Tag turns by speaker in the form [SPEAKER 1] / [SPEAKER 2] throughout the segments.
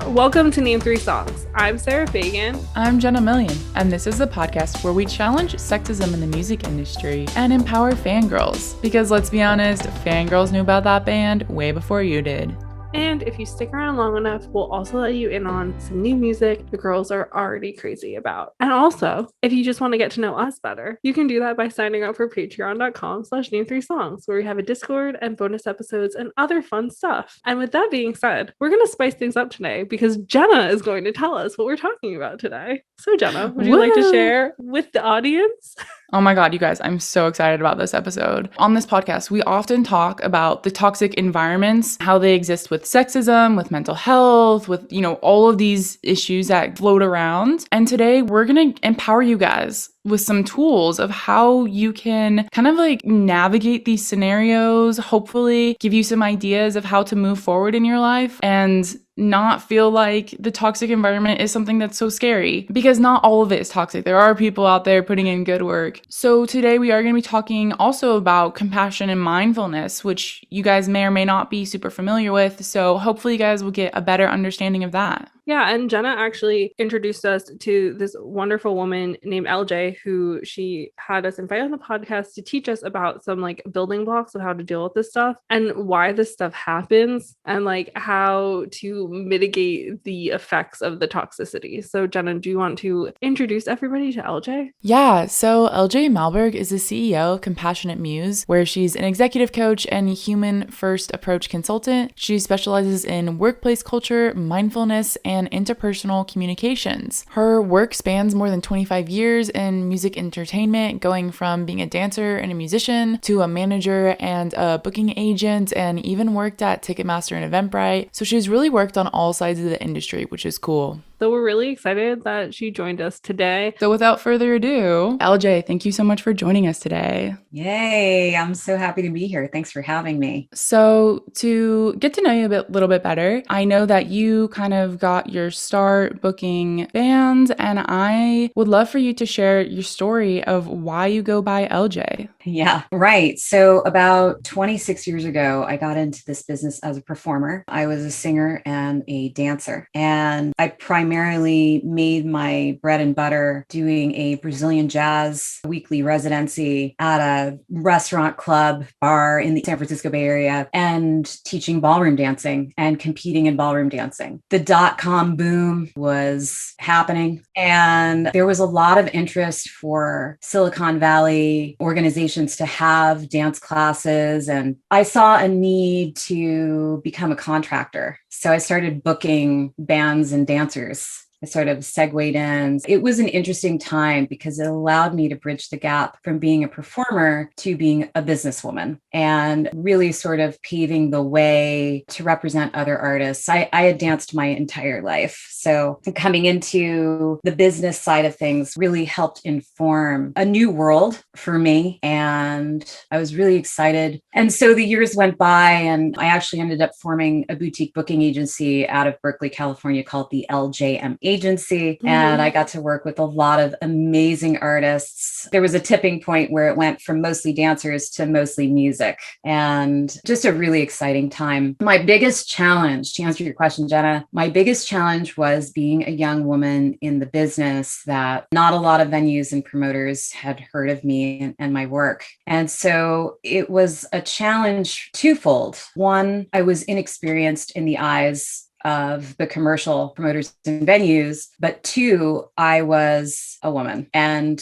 [SPEAKER 1] Welcome to Name 3 Songs. I'm Sarah Fagan.
[SPEAKER 2] I'm Jenna Million, and this is the podcast where we challenge sexism in the music industry and empower fangirls. Because let's be honest, fangirls knew about that band way before you did.
[SPEAKER 1] And if you stick around long enough, we'll also let you in on some new music the girls are already crazy about. And also, if you just want to get to know us better, you can do that by signing up for patreon.com/name3songs, where we have a Discord and bonus episodes and other fun stuff. And with that being said, we're going to spice things up today because Jenna is going to tell us what we're talking about today. So Jenna, would you like to share with the audience?
[SPEAKER 2] Oh my God, you guys, I'm so excited about this episode. On this podcast, we often talk about the toxic environments, how they exist with sexism, with mental health, with, all of these issues that float around. And today we're going to empower you guys with some tools of how you can kind of navigate these scenarios, hopefully give you some ideas of how to move forward in your life and not feel like the toxic environment is something that's so scary, because not all of it is toxic. There are people out there putting in good work. So today we are going to be talking also about compassion and mindfulness, which you guys may or may not be super familiar with. So hopefully you guys will get a better understanding of that.
[SPEAKER 1] Yeah, and Jenna actually introduced us to this wonderful woman named LJ, who she had us invite on the podcast to teach us about some building blocks of how to deal with this stuff and why this stuff happens and how to mitigate the effects of the toxicity. So Jenna, do you want to introduce everybody to LJ?
[SPEAKER 2] Yeah, so LJ Malberg is the CEO of Compassionate Muse, where she's an executive coach and human first approach consultant. She specializes in workplace culture, mindfulness, and interpersonal communications. Her work spans more than 25 years in music entertainment, going from being a dancer and a musician to a manager and a booking agent, and even worked at Ticketmaster and Eventbrite. So she's really worked on all sides of the industry, which is cool.
[SPEAKER 1] So we're really excited that she joined us today.
[SPEAKER 2] So without further ado, LJ, thank you so much for joining us today.
[SPEAKER 3] Yay, I'm so happy to be here. Thanks for having me.
[SPEAKER 2] So to get to know you a little bit better, I know that you kind of got your start booking bands, and I would love for you to share your story of why you go by LJ.
[SPEAKER 3] Yeah, right. So about 26 years ago, I got into this business as a performer. I was a singer and a dancer, and I primarily made my bread and butter doing a Brazilian jazz weekly residency at a restaurant, club, bar in the San Francisco Bay Area, and teaching ballroom dancing and competing in ballroom dancing. The .com boom was happening, and there was a lot of interest for Silicon Valley organizations to have dance classes, and I saw a need to become a contractor. So I started booking bands and dancers. I sort of segued in. It was an interesting time because it allowed me to bridge the gap from being a performer to being a businesswoman and really sort of paving the way to represent other artists. I had danced my entire life. So coming into the business side of things really helped inform a new world for me. And I was really excited. And so the years went by, and I actually ended up forming a boutique booking agency out of Berkeley, California called the LJM Agency. And I got to work with a lot of amazing artists. There was a tipping point where it went from mostly dancers to mostly music, and just a really exciting time. My biggest challenge, to answer your question, Jenna, my biggest challenge was being a young woman in the business that not a lot of venues and promoters had heard of me and my work. And so it was a challenge twofold. One, I was inexperienced in the eyes of the commercial promoters and venues, but two, I was a woman, and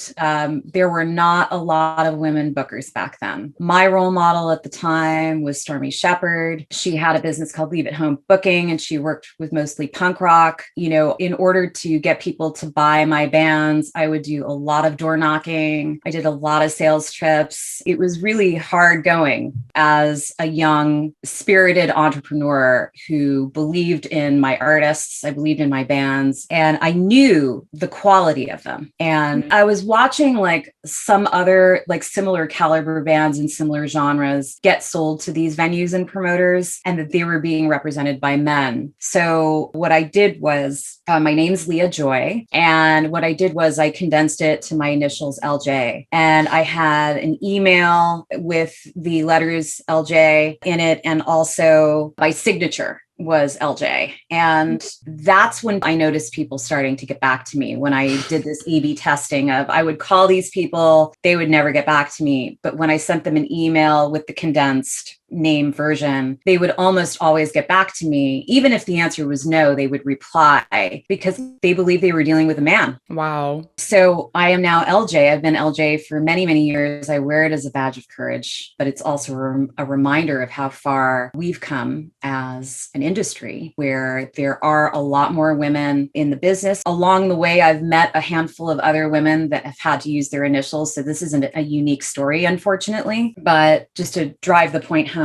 [SPEAKER 3] there were not a lot of women bookers back then. My role model at the time was Stormy Shepherd. She had a business called Leave It Home Booking, and she worked with mostly punk rock. In order to get people to buy my bands, I would do a lot of door knocking. I did a lot of sales trips. It was really hard going as a young, spirited entrepreneur who believed in my artists. I believed in my bands, and I knew the quality of them. And I was watching some other similar caliber bands in similar genres get sold to these venues and promoters, and that they were being represented by men. So what I did was, my name's Leah Joy. And what I did was I condensed it to my initials LJ. And I had an email with the letters LJ in it, and also my signature. was LJ. And that's when I noticed people starting to get back to me. When I did this A/B testing of, I would call these people, they would never get back to me. But when I sent them an email with the condensed name version, they would almost always get back to me. Even if the answer was no, they would reply because they believed they were dealing with a man.
[SPEAKER 2] Wow.
[SPEAKER 3] So I am now LJ. I've been LJ for many, many years. I wear it as a badge of courage, but it's also a reminder of how far we've come as an industry where there are a lot more women in the business. Along the way, I've met a handful of other women that have had to use their initials. So this isn't a unique story, unfortunately, but just to drive the point home,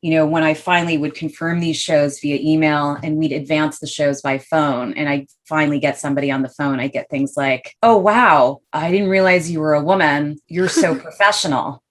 [SPEAKER 3] when I finally would confirm these shows via email and we'd advance the shows by phone and I finally get somebody on the phone, I get things like, oh, wow, I didn't realize you were a woman. You're so professional.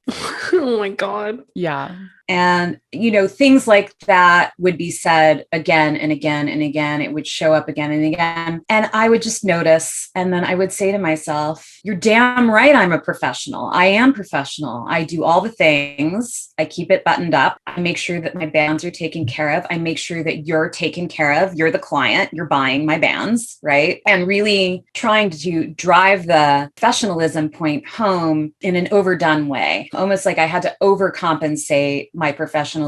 [SPEAKER 1] Oh my God.
[SPEAKER 2] Yeah.
[SPEAKER 3] And, things like that would be said again and again and again. It would show up again and again. And I would just notice. And then I would say to myself, you're damn right. I'm a professional. I am professional. I do all the things. I keep it buttoned up. I make sure that my bands are taken care of. I make sure that you're taken care of. You're the client. You're buying my bands, right? And really trying to drive the professionalism point home in an overdone way, almost like I had to overcompensate my professionalism,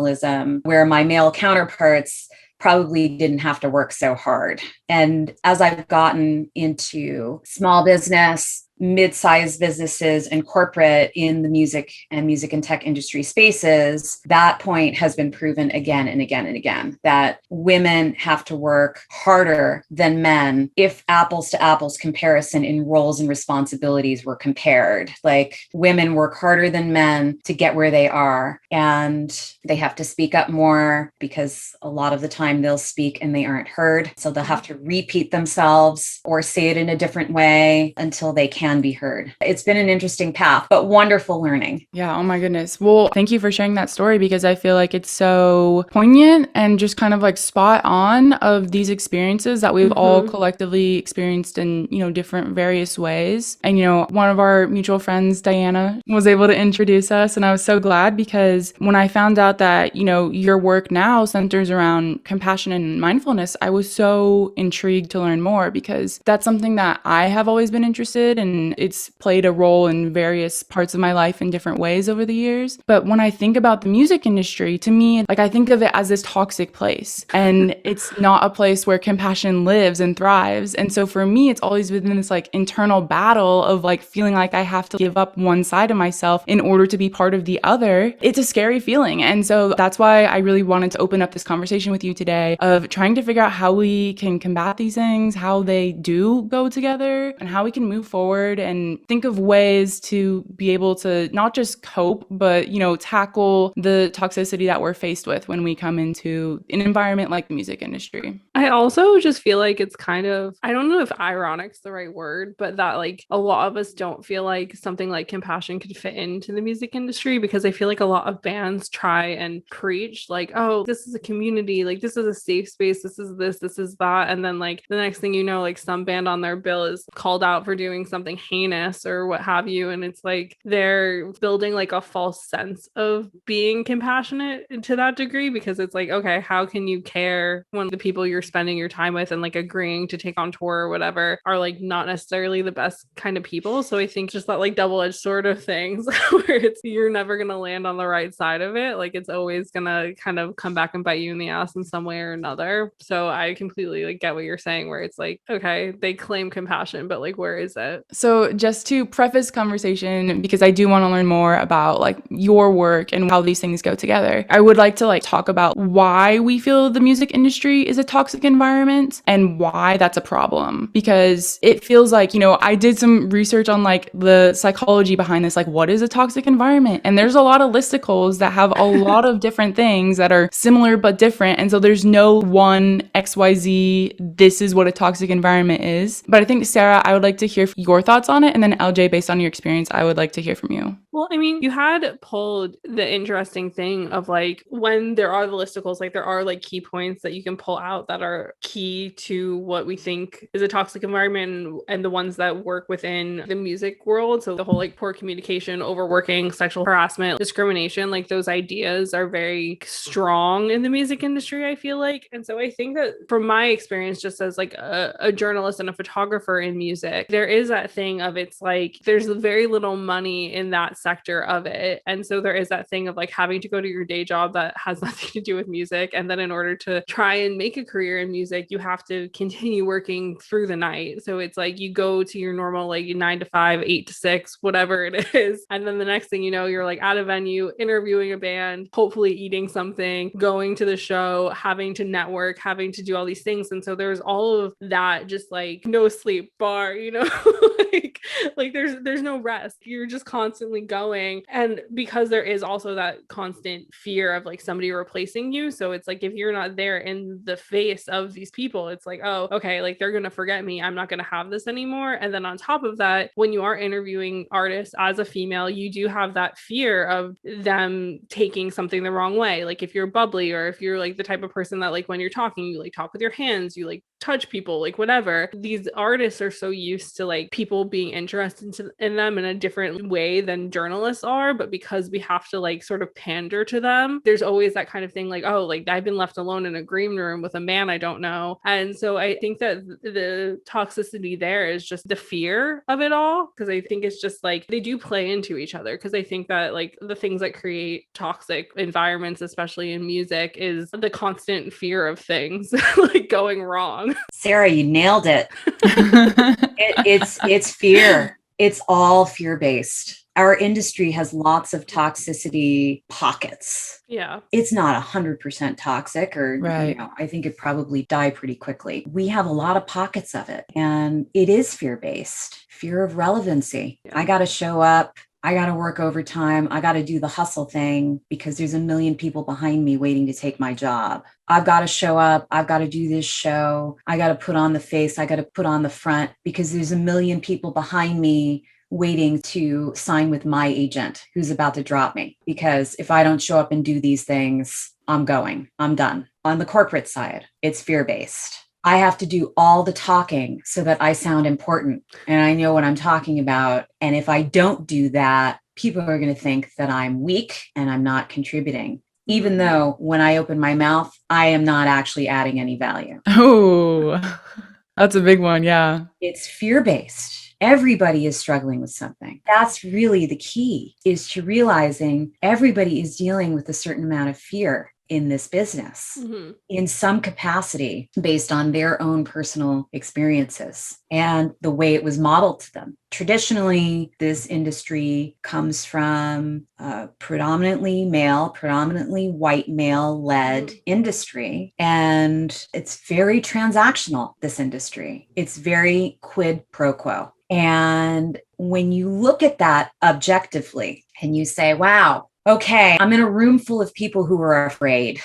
[SPEAKER 3] where my male counterparts probably didn't have to work so hard. And as I've gotten into small business, mid-sized businesses and corporate in the music and tech industry spaces, that point has been proven again and again and again, that women have to work harder than men if apples to apples comparison in roles and responsibilities were compared. Like, women work harder than men to get where they are, and they have to speak up more because a lot of the time they'll speak and they aren't heard. So they'll have to repeat themselves or say it in a different way until they can be heard. It's been an interesting path, but wonderful learning.
[SPEAKER 2] Yeah. Oh my goodness. Well, thank you for sharing that story, because I feel like it's so poignant and just kind of like spot on of these experiences that we've all collectively experienced in, different various ways. And, one of our mutual friends, Diana, was able to introduce us. And I was so glad, because when I found out that, your work now centers around compassion and mindfulness, I was so intrigued to learn more, because that's something that I have always been interested in. It's played a role in various parts of my life in different ways over the years. But when I think about the music industry, to me, like, I think of it as this toxic place, and it's not a place where compassion lives and thrives. And so for me, it's always been this like internal battle of like feeling like I have to give up one side of myself in order to be part of the other. It's a scary feeling. And so that's why I really wanted to open up this conversation with you today of trying to figure out how we can combat these things, how they do go together, and how we can move forward and think of ways to be able to not just cope, but, tackle the toxicity that we're faced with when we come into an environment like the music industry.
[SPEAKER 1] I also just feel like it's kind of, I don't know if ironic's the right word, but that like a lot of us don't feel like something like compassion could fit into the music industry, because I feel like a lot of bands try and preach like, oh, this is a community, like this is a safe space, this is that. And then like the next thing you know, like some band on their bill is called out for doing something heinous or what have you. And it's like they're building like a false sense of being compassionate to that degree, because it's like, okay, how can you care when the people you're spending your time with and like agreeing to take on tour or whatever are like not necessarily the best kind of people? So I think just that like double-edged sword of things where it's, you're never going to land on the right side of it. Like it's always going to kind of come back and bite you in the ass in some way or another. So I completely like get what you're saying, where it's like, okay, they claim compassion, but like, where is it?
[SPEAKER 2] So just to preface conversation, because I do want to learn more about like your work and how these things go together, I would like to like talk about why we feel the music industry is a toxic environment and why that's a problem. Because it feels like, I did some research on like the psychology behind this, like what is a toxic environment? And there's a lot of listicles that have a lot of different things that are similar but different. And so there's no one XYZ, this is what a toxic environment is. But I think, Sarah, I would like to hear your thoughts on it. And then LJ, based on your experience, I would like to hear from you.
[SPEAKER 1] Well, I mean, you had pulled the interesting thing of like when there are the listicles, like there are like key points that you can pull out that are key to what we think is a toxic environment and the ones that work within the music world. So the whole like poor communication, overworking, sexual harassment, discrimination, like those ideas are very strong in the music industry, I feel like. And so I think that from my experience, just as like a journalist and a photographer in music, there is that thing of it's like there's very little money in that sector of it. And so there is that thing of like having to go to your day job that has nothing to do with music. And then in order to try and make a career in music, you have to continue working through the night. So it's like you go to your normal like 9 to 5, 8 to 6, whatever it is. And then the next thing you know, you're like at a venue, interviewing a band, hopefully eating something, going to the show, having to network, having to do all these things. And so there's all of that just like no sleep bar, you know, like there's no rest. You're just constantly going. And because there is also that constant fear of like somebody replacing you. So it's like if you're not there in the face of these people, it's like, oh, okay, like they're gonna forget me. I'm not gonna have this anymore. And then on top of that, when you are interviewing artists as a female, you do have that fear of them taking something the wrong way. Like if you're bubbly or if you're like the type of person that like when you're talking, you like talk with your hands, you like touch people, like whatever. These artists are so used to like people being interested in them in a different way than journalists are, but because we have to like sort of pander to them, there's always that kind of thing like, oh, like I've been left alone in a green room with a man I don't know. And so I think that the toxicity there is just the fear of it all, because I think it's just like they do play into each other, because I think that like the things that create toxic environments, especially in music, is the constant fear of things like going wrong.
[SPEAKER 3] Sarah, you nailed it. It's fear. It's all fear-based. Our industry has lots of toxicity pockets.
[SPEAKER 1] Yeah.
[SPEAKER 3] It's not 100% toxic, or,
[SPEAKER 2] Right.
[SPEAKER 3] I think it probably die pretty quickly. We have a lot of pockets of it, and it is fear-based, fear of relevancy.
[SPEAKER 1] Yeah.
[SPEAKER 3] I got to show up. I got to work overtime. I got to do the hustle thing because there's a million people behind me waiting to take my job. I've got to show up. I've got to do this show. I got to put on the face. I got to put on the front because there's a million people behind me waiting to sign with my agent who's about to drop me. Because if I don't show up and do these things, I'm done. On the corporate side, it's fear-based. I have to do all the talking so that I sound important and I know what I'm talking about. And if I don't do that, people are going to think that I'm weak and I'm not contributing, even though when I open my mouth, I am not actually adding any value.
[SPEAKER 2] Oh, that's a big one. Yeah.
[SPEAKER 3] It's fear-based. Everybody is struggling with something. That's really the key, is to realizing everybody is dealing with a certain amount of fear in this business in some capacity based on their own personal experiences and the way it was modeled to them. Traditionally, this industry comes from a predominantly male, predominantly white male-led industry, and it's very transactional, this industry. It's very quid pro quo. And when you look at that objectively and you say, wow, okay, I'm in a room full of people who are afraid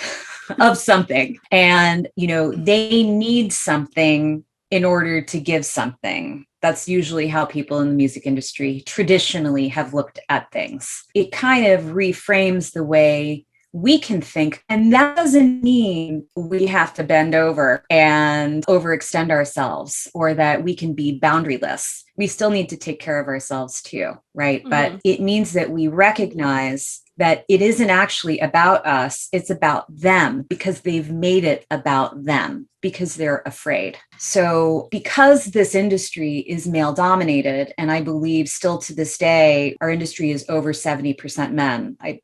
[SPEAKER 3] of something, and, they need something in order to give something. That's usually how people in the music industry traditionally have looked at things. It kind of reframes the way we can think. And that doesn't mean we have to bend over and overextend ourselves or that we can be boundaryless. We still need to take care of ourselves too, right? But it means that we recognize that it isn't actually about us. It's about them because they've made it about them because they're afraid. So because this industry is male dominated, and I believe still to this day, our industry is over 70% men. I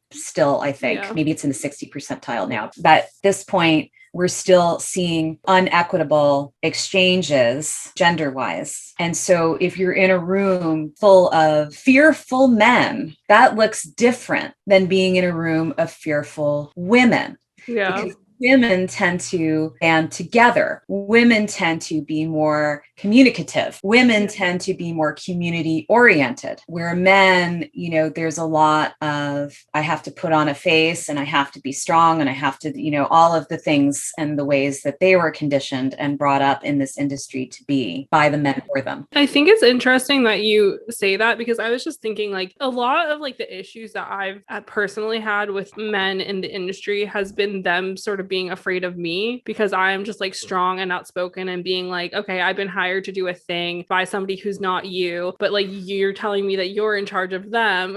[SPEAKER 3] think maybe it's in the 60 percentile now. But at this point, we're still seeing unequitable exchanges gender-wise. And so if you're in a room full of fearful men, that looks different than being in a room of fearful women. Yeah. Because women tend to band together. Women tend to be more communicative. Women tend to be more community oriented, where men, there's a lot of, I have to put on a face and I have to be strong and I have to, all of the things and the ways that they were conditioned and brought up in this industry to be by the men for them.
[SPEAKER 1] I think it's interesting that you say that, because I was just thinking like a lot of like the issues that I've personally had with men in the industry has been them sort of being afraid of me, because I am just like strong and outspoken and being like, okay, I've been hired to do a thing by somebody who's not you, but like you're telling me that you're in charge of them.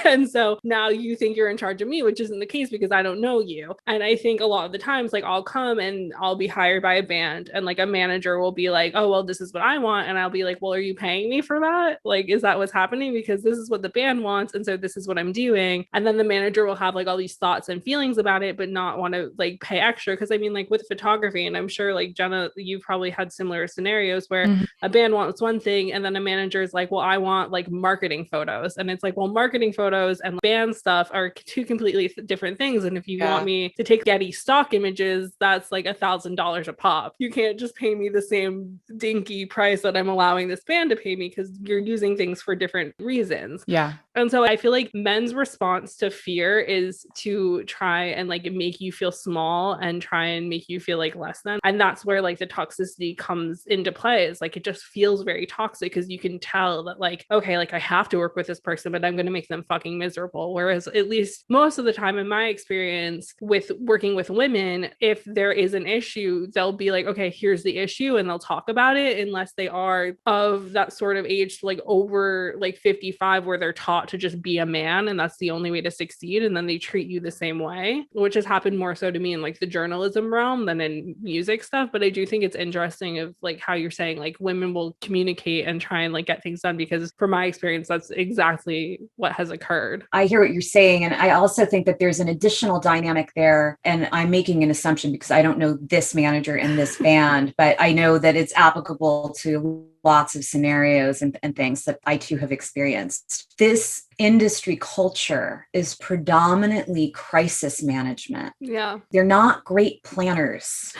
[SPEAKER 1] And so now you think you're in charge of me, which isn't the case because I don't know you. And I think a lot of the times, like I'll come and I'll be hired by a band and like a manager will be like, oh, well, this is what I want. And I'll be like, well, are you paying me for that? Like, is that what's happening? Because this is what the band wants. And so this is what I'm doing. And then the manager will have like all these thoughts and feelings about it, but not want to like pay extra. Cause I mean, like with photography, and I'm sure like Jenna, you've probably had similar scenarios where a band wants one thing and then a manager is like, well, I want like marketing photos. And it's like, well, marketing photos and band stuff are two completely different things. And if you want me to take Getty stock images, that's like $1,000 a pop. You can't just pay me the same dinky price that I'm allowing this band to pay me, because you're using things for different reasons.
[SPEAKER 2] Yeah.
[SPEAKER 1] And so I feel like men's response to fear is to try and like make you feel small and try and make you feel like less than. And that's where like the toxicity comes into play. Is like it just feels very toxic because you can tell that like, okay, like I have to work with this person, but I'm going to make them fucking miserable. Whereas at least most of the time in my experience with working with women, if there is an issue, they'll be like, okay, here's the issue, and they'll talk about it, unless they are of that sort of age, like over like 55, where they're taught to just be a man and that's the only way to succeed, and then they treat you the same way, which has happened more so to me in like the journalism realm than in music stuff. But I do think it's interesting of like how you're saying like women will communicate and try and like get things done, because from my experience that's exactly what has occurred.
[SPEAKER 3] I hear what you're saying, and I also think that there's an additional dynamic there, and I'm making an assumption because I don't know this manager in this band, but I know that it's applicable to lots of scenarios and things that I too have experienced. This industry culture is predominantly crisis management.
[SPEAKER 1] Yeah.
[SPEAKER 3] They're not great planners.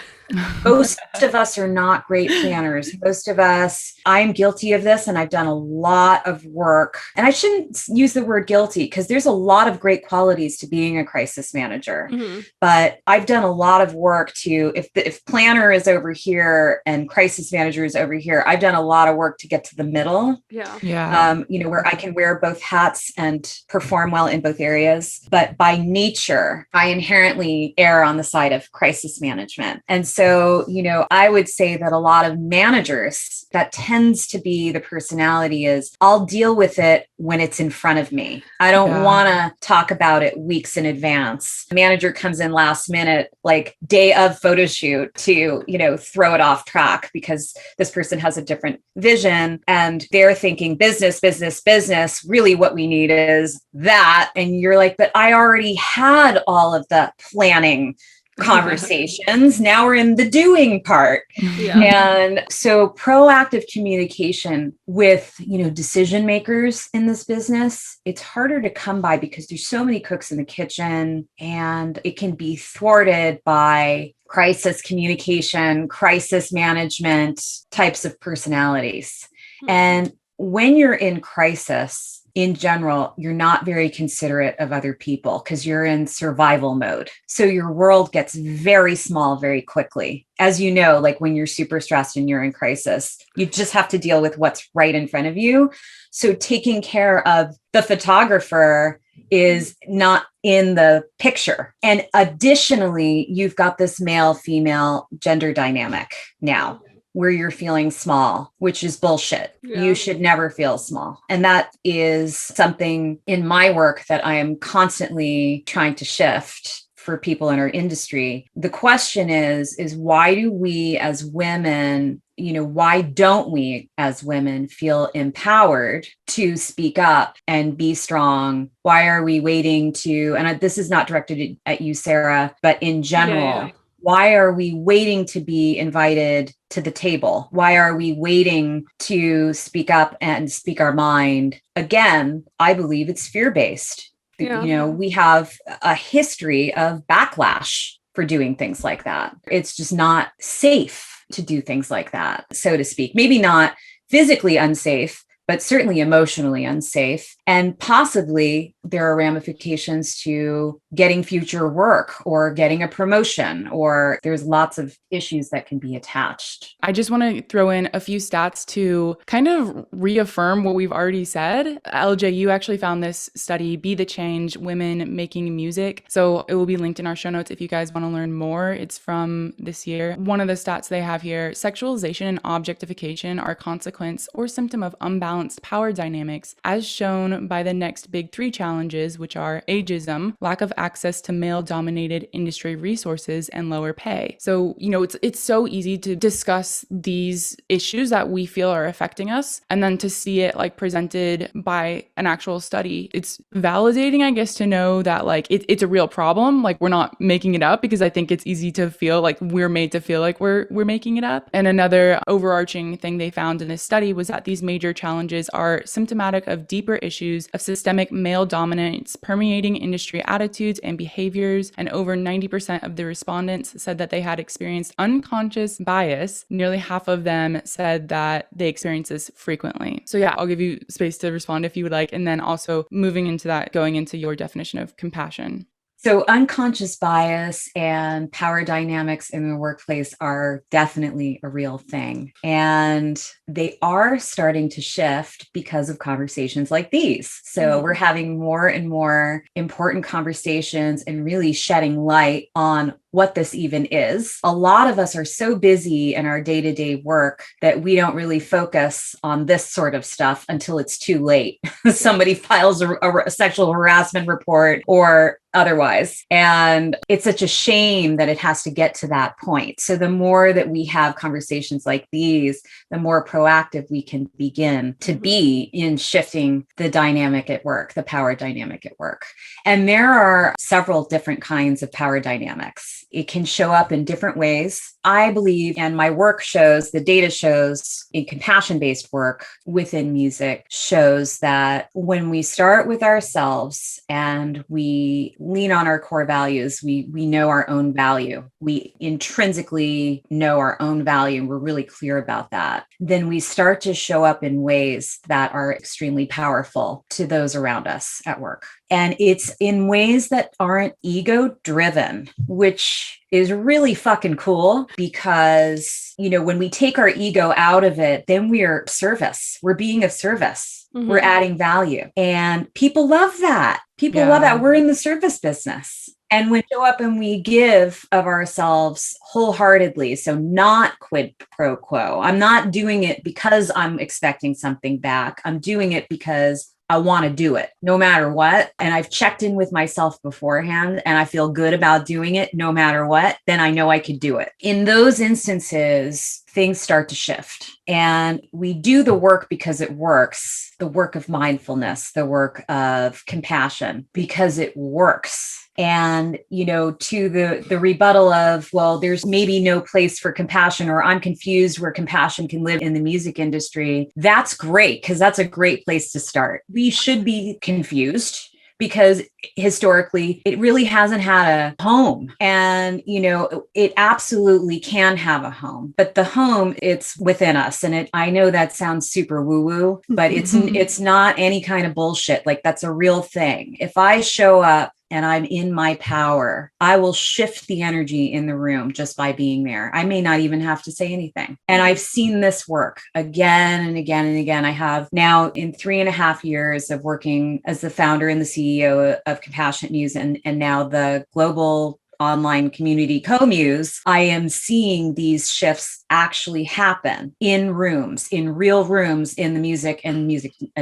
[SPEAKER 3] Most of us are not great planners. Most of us, I'm guilty of this, and I've done a lot of work. And I shouldn't use the word guilty because there's a lot of great qualities to being a crisis manager.
[SPEAKER 1] Mm-hmm.
[SPEAKER 3] But I've done a lot of work to, if planner is over here and crisis manager is over here, I've done a lot of work to get to the middle.
[SPEAKER 1] Yeah.
[SPEAKER 2] Yeah.
[SPEAKER 3] Where I can wear both hats and perform well in both areas. But by nature, I inherently err on the side of crisis management. And so, I would say that a lot of managers, that tends to be the personality is, I'll deal with it when it's in front of me. I don't want to talk about it weeks in advance. The manager comes in last minute, like day of photo shoot to, throw it off track because this person has a different vision and they're thinking business, business, business. Really what we need is that. And you're like, but I already had all of the planning conversations. Now we're in the doing part.
[SPEAKER 1] Yeah.
[SPEAKER 3] And so proactive communication with, decision makers in this business, it's harder to come by because there's so many cooks in the kitchen, and it can be thwarted by crisis communication, crisis management types of personalities. Mm-hmm. And when you're in crisis, in general, you're not very considerate of other people because you're in survival mode. So your world gets very small very quickly. As you know, like when you're super stressed and you're in crisis, you just have to deal with what's right in front of you. So taking care of the photographer is not in the picture. And additionally, you've got this male-female gender dynamic now, where you're feeling small, which is bullshit. Yeah. You should never feel small. And that is something in my work that I am constantly trying to shift for people in our industry. The question is why do we as women, why don't we as women feel empowered to speak up and be strong? Why are we waiting to, and this is not directed at you, Sarah, but in general, yeah. Why are we waiting to be invited to the table? Why are we waiting to speak up and speak our mind? Again, I believe it's fear-based. Yeah. We have a history of backlash for doing things like that. It's just not safe to do things like that, so to speak. Maybe not physically unsafe, but certainly emotionally unsafe. And possibly there are ramifications to getting future work or getting a promotion, or there's lots of issues that can be attached.
[SPEAKER 2] I just want to throw in a few stats to kind of reaffirm what we've already said. LJ, you actually found this study, Be the Change, Women Making Music. So it will be linked in our show notes if you guys want to learn more. It's from this year. One of the stats they have here, sexualization and objectification are a consequence or symptom of unbalanced power dynamics, as shown by the next big three challenges, which are ageism, lack of access to male-dominated industry resources, and lower pay. So, it's so easy to discuss these issues that we feel are affecting us, and then to see it like presented by an actual study. It's validating, I guess, to know that like it's a real problem. Like we're not making it up, because I think it's easy to feel like we're made to feel like we're making it up. And another overarching thing they found in this study was that these major challenges are symptomatic of deeper issues of systemic male dominance permeating industry attitudes and behaviors, and over 90% of the respondents said that they had experienced unconscious bias. Nearly half of them said that they experience this frequently. So yeah, I'll give you space to respond if you would like, and then also moving into that, going into your definition of compassion.
[SPEAKER 3] So unconscious bias and power dynamics in the workplace are definitely a real thing. And they are starting to shift because of conversations like these. So we're having more and more important conversations and really shedding light on what this even is. A lot of us are so busy in our day-to-day work that we don't really focus on this sort of stuff until it's too late. Somebody files a sexual harassment report or otherwise. And it's such a shame that it has to get to that point. So the more that we have conversations like these, the more proactive we can begin to be in shifting the dynamic at work, the power dynamic at work. And there are several different kinds of power dynamics. It can show up in different ways. I believe, and my work shows, the data shows in compassion-based work within music shows that when we start with ourselves and we lean on our core values, we know our own value. We intrinsically know our own value. We're really clear about that. Then we start to show up in ways that are extremely powerful to those around us at work. And it's in ways that aren't ego-driven, which is really fucking cool because, when we take our ego out of it, then we're service. We're being of service. Mm-hmm. We're adding value. And people love that. People love that. We're in the service business. And we show up and we give of ourselves wholeheartedly. So not quid pro quo. I'm not doing it because I'm expecting something back. I'm doing it because I want to do it no matter what. And I've checked in with myself beforehand and I feel good about doing it no matter what. Then I know I could do it. In those instances, things start to shift. And we do the work because it works, the work of mindfulness, the work of compassion, because it works. And, to the rebuttal of, well, there's maybe no place for compassion, or I'm confused where compassion can live in the music industry. That's great, because that's a great place to start. We should be confused because historically it really hasn't had a home. And, it absolutely can have a home, but the home, it's within us. And I know that sounds super woo-woo, but it's not any kind of bullshit. Like that's a real thing. If I show up and I'm in my power, I will shift the energy in the room just by being there. I may not even have to say anything. And I've seen this work again and again and again. I have now in 3.5 years of working as the founder and the CEO of Compassionate Muse and now the global online community Co-Muse, I am seeing these shifts actually happen in rooms, in real rooms in the music and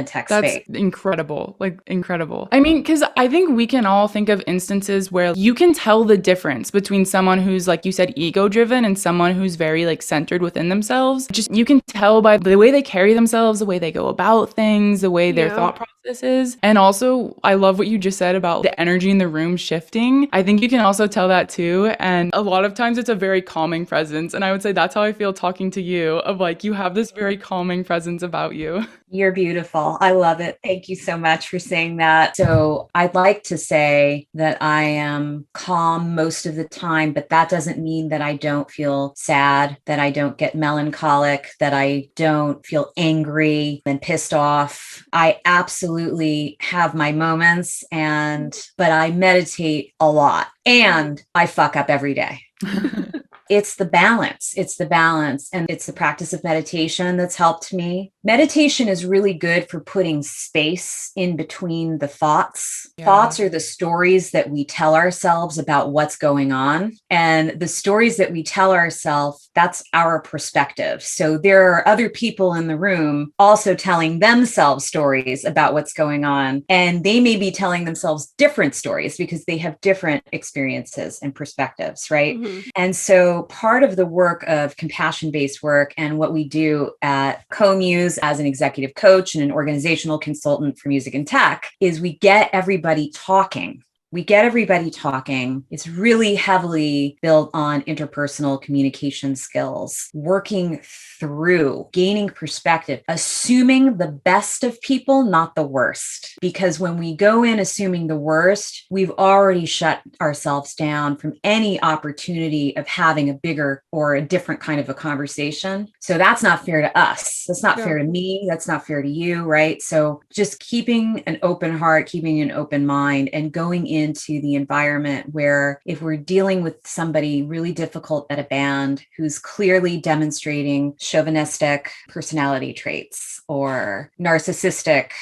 [SPEAKER 3] tech space.
[SPEAKER 2] That's incredible, like incredible. I mean, because I think we can all think of instances where you can tell the difference between someone who's, like you said, ego-driven and someone who's very like centered within themselves. Just you can tell by the way they carry themselves, the way they go about things, the way their thought process this is. And also, I love what you just said about the energy in the room shifting. I think you can also tell that too. And a lot of times it's a very calming presence. And I would say that's how I feel talking to you, of like, you have this very calming presence about you.
[SPEAKER 3] You're beautiful. I love it. Thank you so much for saying that. So I'd like to say that I am calm most of the time, but that doesn't mean that I don't feel sad, that I don't get melancholic, that I don't feel angry and pissed off. I absolutely have my moments, but I meditate a lot and I fuck up every day. It's the balance. It's the balance. And it's the practice of meditation that's helped me. Meditation is really good for putting space in between the thoughts. Yeah. Thoughts are the stories that we tell ourselves about what's going on. And the stories that we tell ourselves, that's our perspective. So there are other people in the room also telling themselves stories about what's going on. And they may be telling themselves different stories because they have different experiences and perspectives, right? Mm-hmm. And so part of the work of compassion-based work and what we do at CoMuse as an executive coach and an organizational consultant for music and tech is we get everybody talking. It's really heavily built on interpersonal communication skills, working through, gaining perspective, assuming the best of people, not the worst. Because when we go in assuming the worst, we've already shut ourselves down from any opportunity of having a bigger or a different kind of a conversation. So that's not fair to us. That's not fair to me. That's not fair to you, right? So just keeping an open heart, keeping an open mind, and going into the environment where if we're dealing with somebody really difficult at a band who's clearly demonstrating chauvinistic personality traits or narcissistic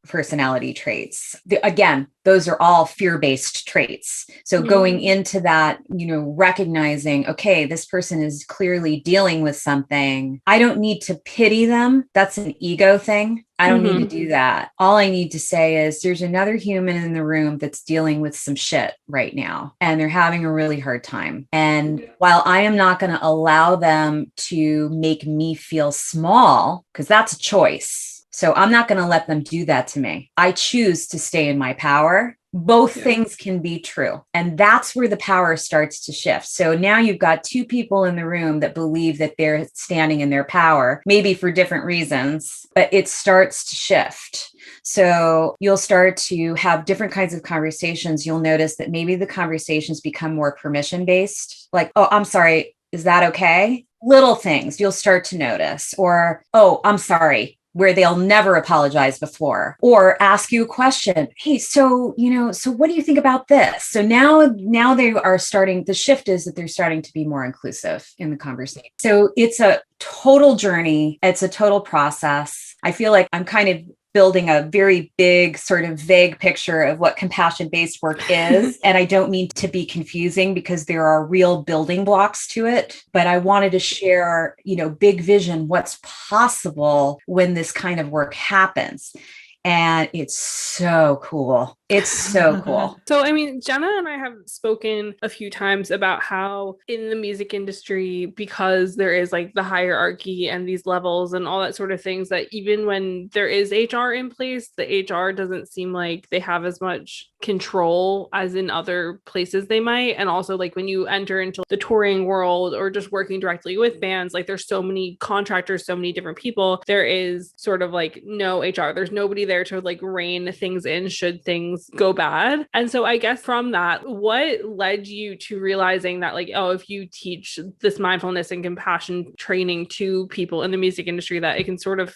[SPEAKER 3] personality traits. Again, those are all fear-based traits. So going into that, recognizing, okay, this person is clearly dealing with something. I don't need to pity them. That's an ego thing. I don't need to do that. All I need to say is there's another human in the room that's dealing with some shit right now, and they're having a really hard time. And while I am not going to allow them to make me feel small, because that's a choice. So I'm not going to let them do that to me. I choose to stay in my power. Both things can be true. And that's where the power starts to shift. So now you've got two people in the room that believe that they're standing in their power, maybe for different reasons, but it starts to shift. So you'll start to have different kinds of conversations. You'll notice that maybe the conversations become more permission-based. Like, oh, I'm sorry. Is that okay? Little things you'll start to notice. Or, oh, I'm sorry, where they'll never apologize before, or ask you a question. Hey, so what do you think about this? So now they are starting, the shift is that they're starting to be more inclusive in the conversation. So it's a total journey. It's a total process. I feel like I'm kind of building a very big sort of vague picture of what compassion-based work is. And I don't mean to be confusing because there are real building blocks to it, but I wanted to share, big vision, what's possible when this kind of work happens. And it's so cool. It's so cool.
[SPEAKER 1] So, Jenna and I have spoken a few times about how in the music industry, because there is like the hierarchy and these levels and all that sort of things, that even when there is HR in place, the HR doesn't seem like they have as much control as in other places they might. And also like when you enter into the touring world or just working directly with bands, like there's so many contractors, so many different people. There is sort of like no HR. There's nobody there to like rein things in should things go bad. And so I guess from that, what led you to realizing that like, oh, if you teach this mindfulness and compassion training to people in the music industry, that it can sort of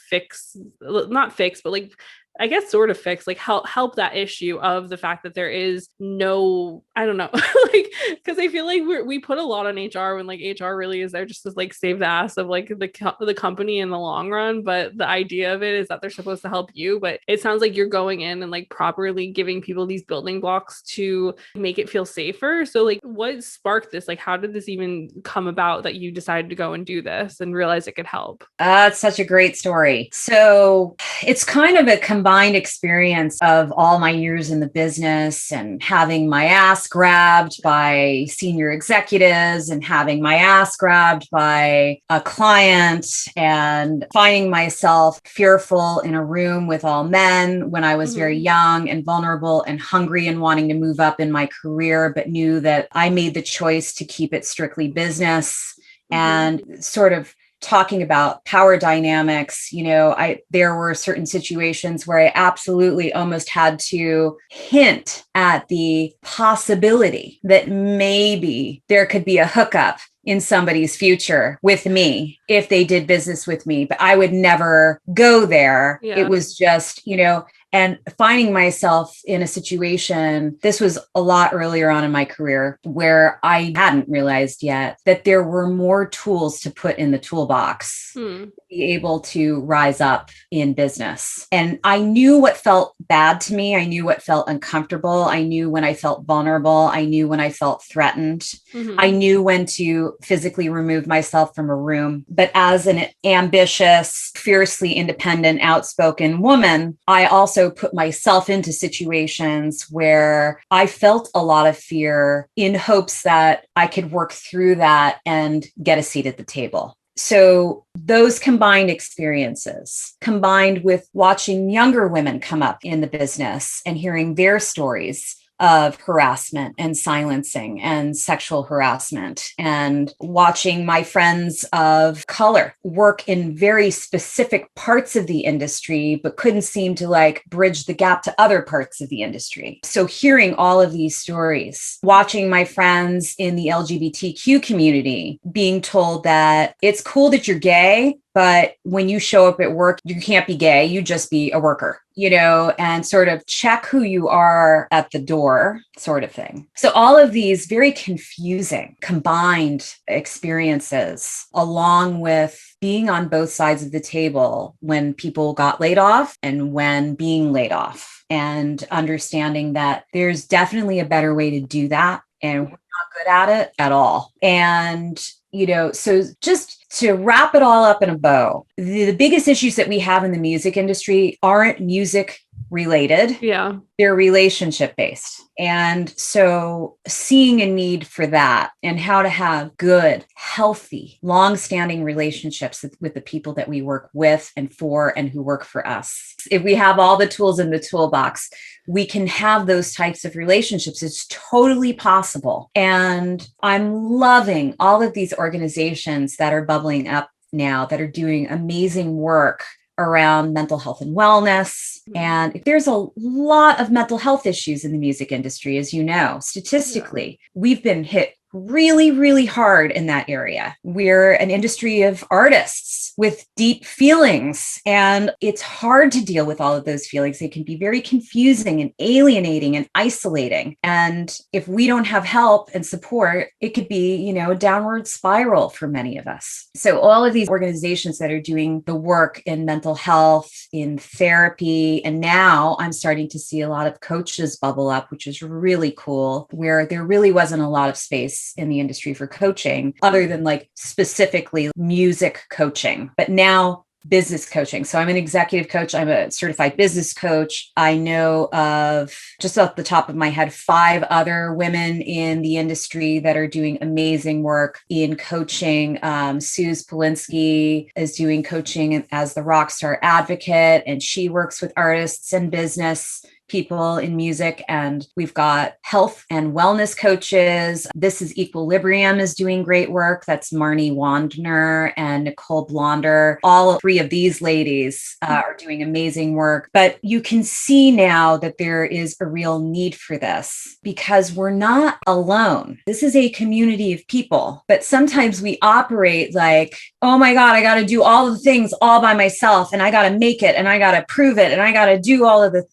[SPEAKER 1] not fix, but like I guess sort of fix, like help that issue of the fact that there is no, I don't know, like, because I feel like we put a lot on HR when like HR really is there just to like save the ass of like the company in the long run. But the idea of it is that they're supposed to help you. But it sounds like you're going in and like properly giving people these building blocks to make it feel safer. So like what sparked this? Like how did this even come about that you decided to go and do this and realize it could help?
[SPEAKER 3] It's such a great story. So it's kind of a combined experience of all my years in the business and having my ass grabbed by senior executives and having my ass grabbed by a client and finding myself fearful in a room with all men when I was very young and vulnerable and hungry and wanting to move up in my career, but knew that I made the choice to keep it strictly business. And sort of talking about power dynamics, there were certain situations where I absolutely almost had to hint at the possibility that maybe there could be a hookup in somebody's future with me if they did business with me, but I would never go there. Yeah. It was just, and finding myself in a situation, this was a lot earlier on in my career where I hadn't realized yet that there were more tools to put in the toolbox to be able to rise up in business. And I knew what felt bad to me. I knew what felt uncomfortable. I knew when I felt vulnerable. I knew when I felt threatened. I knew when to physically remove myself from a room. But as an ambitious, fiercely independent, outspoken woman, I also put myself into situations where I felt a lot of fear in hopes that I could work through that and get a seat at the table. So those combined experiences, combined with watching younger women come up in the business and hearing their stories of harassment and silencing and sexual harassment, and watching my friends of color work in very specific parts of the industry, but couldn't seem to bridge the gap to other parts of the industry. So hearing all of these stories, watching my friends in the LGBTQ community being told that it's cool that you're gay, but when you show up at work, you can't be gay, you just be a worker, and sort of check who you are at the door, sort of thing. So all of these very confusing combined experiences, along with being on both sides of the table when people got laid off and when being laid off, and understanding that there's definitely a better way to do that. And we're not good at it at all. And so just to wrap it all up in a bow, the biggest issues that we have in the music industry aren't music related. Yeah. They're relationship based. And so seeing a need for that and how to have good, healthy, long-standing relationships with the people that we work with and for and who work for us. If we have all the tools in the toolbox, we can have those types of relationships. It's totally possible. And I'm loving all of these organizations that are bubbling up now that are doing amazing work around mental health and wellness. And there's a lot of mental health issues in the music industry, as you know. Statistically, we've been hit really, really hard in that area. We're an industry of artists with deep feelings, and it's hard to deal with all of those feelings. They can be very confusing and alienating and isolating. And if we don't have help and support, it could be, a downward spiral for many of us. So all of these organizations that are doing the work in mental health, in therapy, and now I'm starting to see a lot of coaches bubble up, which is really cool, where there really wasn't a lot of space in the industry for coaching other than specifically music coaching, but now business coaching. So I'm an executive coach. I'm a certified business coach. I know of, just off the top of my head, 5 other women in the industry that are doing amazing work in coaching. Suze Polinsky is doing coaching as the Rockstar Advocate, and she works with artists and business people in music. And we've got health and wellness coaches. This is Equilibrium is doing great work. That's Marnie Wandner and Nicole Blonder. All 3 of these ladies are doing amazing work. But you can see now that there is a real need for this because we're not alone. This is a community of people, but sometimes we operate like, oh my God, I got to do all the things all by myself, and I got to make it, and I got to prove it, and I got to do all of the,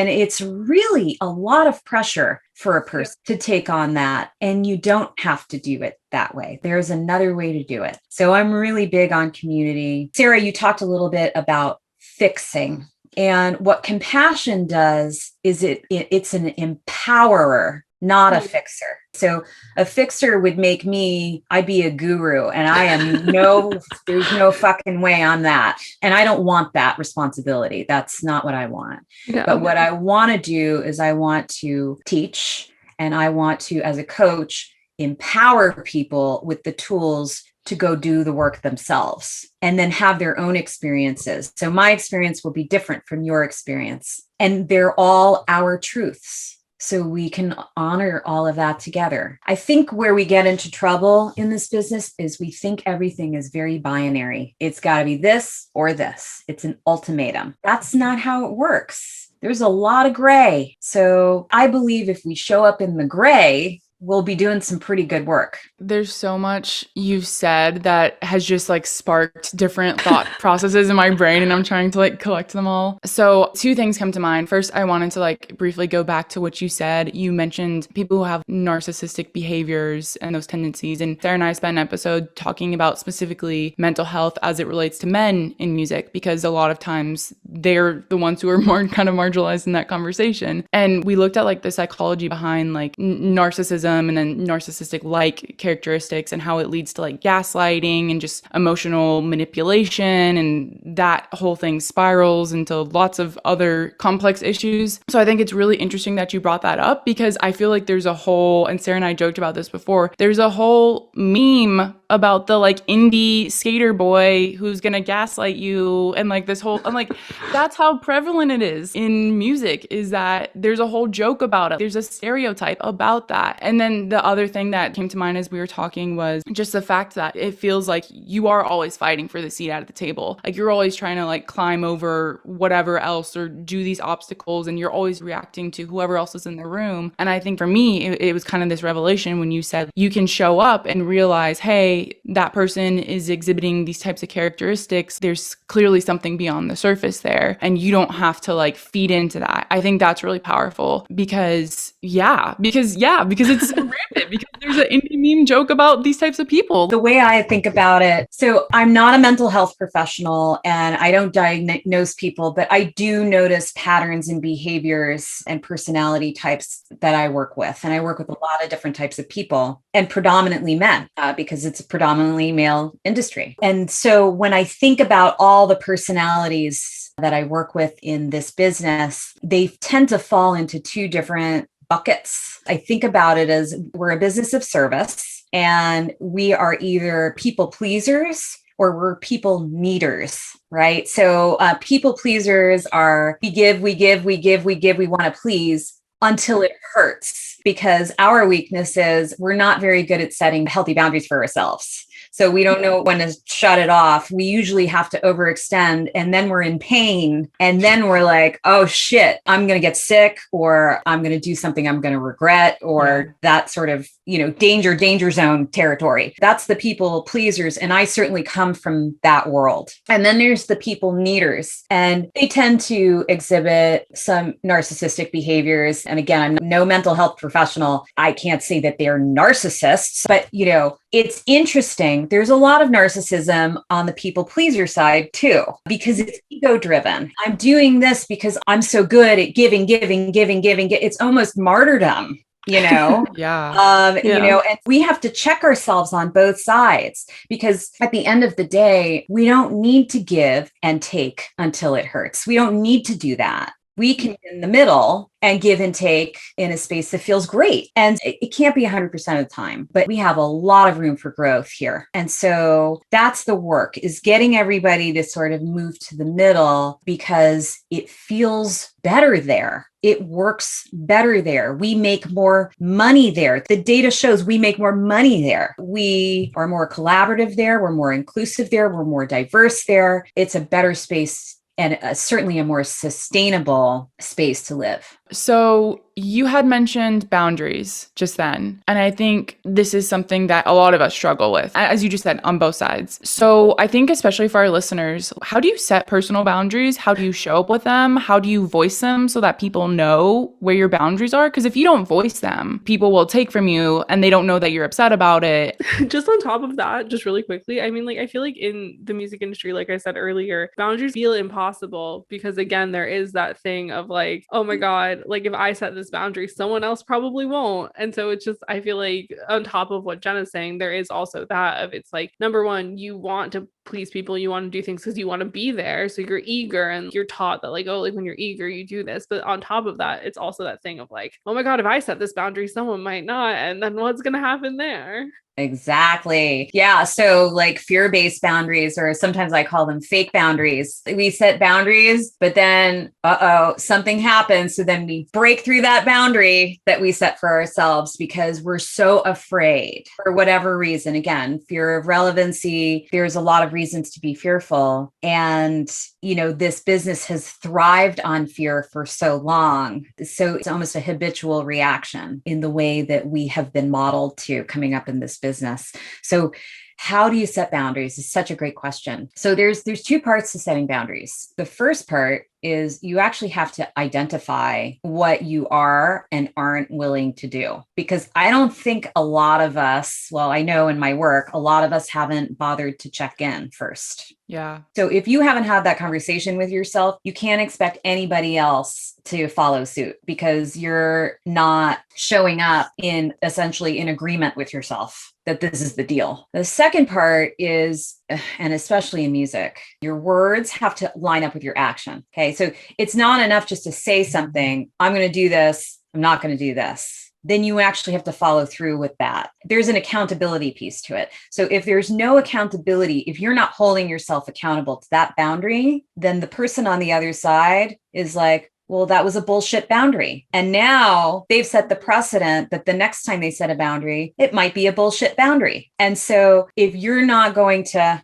[SPEAKER 3] and it's really a lot of pressure for a person to take on that. And you don't have to do it that way. There's another way to do it. So I'm really big on community. Sarah, you talked a little bit about fixing. And what compassion does is it's an empowerer not a fixer. So a fixer would make me, I'd be a guru, and I am there's no fucking way I'm that. And I don't want that responsibility. That's not what I want.
[SPEAKER 1] Yeah.
[SPEAKER 3] But what I want to do is I want to teach, and I want to, as a coach, empower people with the tools to go do the work themselves and then have their own experiences. So my experience will be different from your experience, and they're all our truths. So we can honor all of that together. I think where we get into trouble in this business is we think everything is very binary. It's got to be this or this. It's an ultimatum. That's not how it works. There's a lot of gray. So I believe if we show up in the gray, we'll be doing some pretty good work.
[SPEAKER 2] There's so much you've said that has just like sparked different thought processes in my brain, and I'm trying to like collect them all. So 2 things come to mind. First, I wanted to like briefly go back to what you said. You mentioned people who have narcissistic behaviors and those tendencies. And Sarah and I spent an episode talking about specifically mental health as it relates to men in music, because a lot of times they're the ones who are more kind of marginalized in that conversation. And we looked at like the psychology behind like narcissism and then narcissistic like characteristics, and how it leads to like gaslighting and just emotional manipulation, and that whole thing spirals into lots of other complex issues. So I think it's really interesting that you brought that up, because I feel like there's a whole, and Sarah and I joked about this before, there's a whole meme about the like indie skater boy who's gonna gaslight you, and like this whole, I'm like, that's how prevalent it is in music, is that there's a whole joke about it. There's a stereotype about that. And then the other thing that came to mind as we were talking was just the fact that it feels like you are always fighting for the seat at the table. Like you're always trying to like climb over whatever else or do these obstacles, and you're always reacting to whoever else is in the room. And I think for me, it was kind of this revelation when you said you can show up and realize, hey, that person is exhibiting these types of characteristics. There's clearly something beyond the surface there, and you don't have to like feed into that. I think that's really powerful because it's so rampant, because there's an indie meme joke about these types of people.
[SPEAKER 3] The way I think about it, so I'm not a mental health professional and I don't diagnose people, but I do notice patterns and behaviors and personality types that I work with. And I work with a lot of different types of people, and predominantly men, because it's a predominantly male industry. And so when I think about all the personalities that I work with in this business, they tend to fall into 2 different buckets. I think about it as we're a business of service, and we are either people pleasers or we're people needers, right? So people pleasers are we give, we want to please until it hurts, because our weakness is we're not very good at setting healthy boundaries for ourselves. So we don't know when to shut it off. We usually have to overextend, and then we're in pain. And then we're like, oh shit, I'm going to get sick, or I'm going to do something I'm going to regret, or that sort of, danger zone territory. That's the people pleasers. And I certainly come from that world. And then there's the people needers, and they tend to exhibit some narcissistic behaviors. And again, I'm no mental health professional. I can't say that they're narcissists, but it's interesting. There's a lot of narcissism on the people pleaser side too, because it's ego driven. I'm doing this because I'm so good at giving. It's almost martyrdom. And we have to check ourselves on both sides, because at the end of the day, we don't need to give and take until it hurts. We don't need to do that. We can be in the middle and give and take in a space that feels great. And it can't be 100% of the time, but we have a lot of room for growth here. And so that's the work, is getting everybody to sort of move to the middle, because it feels better there. It works better there. We make more money there. The data shows we make more money there. We are more collaborative there. We're more inclusive there. We're more diverse there. It's a better space, and certainly a more sustainable space to live.
[SPEAKER 2] So you had mentioned boundaries just then. And I think this is something that a lot of us struggle with, as you just said, on both sides. So I think especially for our listeners, how do you set personal boundaries? How do you show up with them? How do you voice them so that people know where your boundaries are? Because if you don't voice them, people will take from you and they don't know that you're upset about it.
[SPEAKER 1] Just on top of that, just really quickly, I mean, I feel like in the music industry, like I said earlier, boundaries feel impossible because, again, there is that thing of like, oh my God, God, like if I set this boundary, someone else probably won't. And so it's just, I feel like on top of what Jenna's saying, there is also that of it's like, number one, you want to please people, you want to do things because you want to be there. So you're eager and you're taught that like, oh, like when you're eager, you do this. But on top of that, it's also that thing of like, oh my God, if I set this boundary, someone might not. And then what's going to happen there?
[SPEAKER 3] Exactly. Yeah. So like fear-based boundaries, or sometimes I call them fake boundaries. We set boundaries, but then, something happens. So then we break through that boundary that we set for ourselves because we're so afraid for whatever reason. Again, fear of relevancy. There's a lot of reasons to be fearful. And, this business has thrived on fear for so long. So it's almost a habitual reaction in the way that we have been modeled to coming up in this business. So how do you set boundaries is such a great question. So there's two parts to setting boundaries. The first part is you actually have to identify what you are and aren't willing to do. Because I don't think a lot of us, well, I know in my work, a lot of us haven't bothered to check in first.
[SPEAKER 2] Yeah.
[SPEAKER 3] So if you haven't had that conversation with yourself, you can't expect anybody else to follow suit because you're not showing up in essentially in agreement with yourself that this is the deal. The second part is, and especially in music, your words have to line up with your action. Okay. So it's not enough just to say something, I'm going to do this, I'm not going to do this. Then you actually have to follow through with that. There's an accountability piece to it. So if there's no accountability, if you're not holding yourself accountable to that boundary, then the person on the other side is like, well, that was a bullshit boundary. And now they've set the precedent that the next time they set a boundary, it might be a bullshit boundary. And so if you're not going to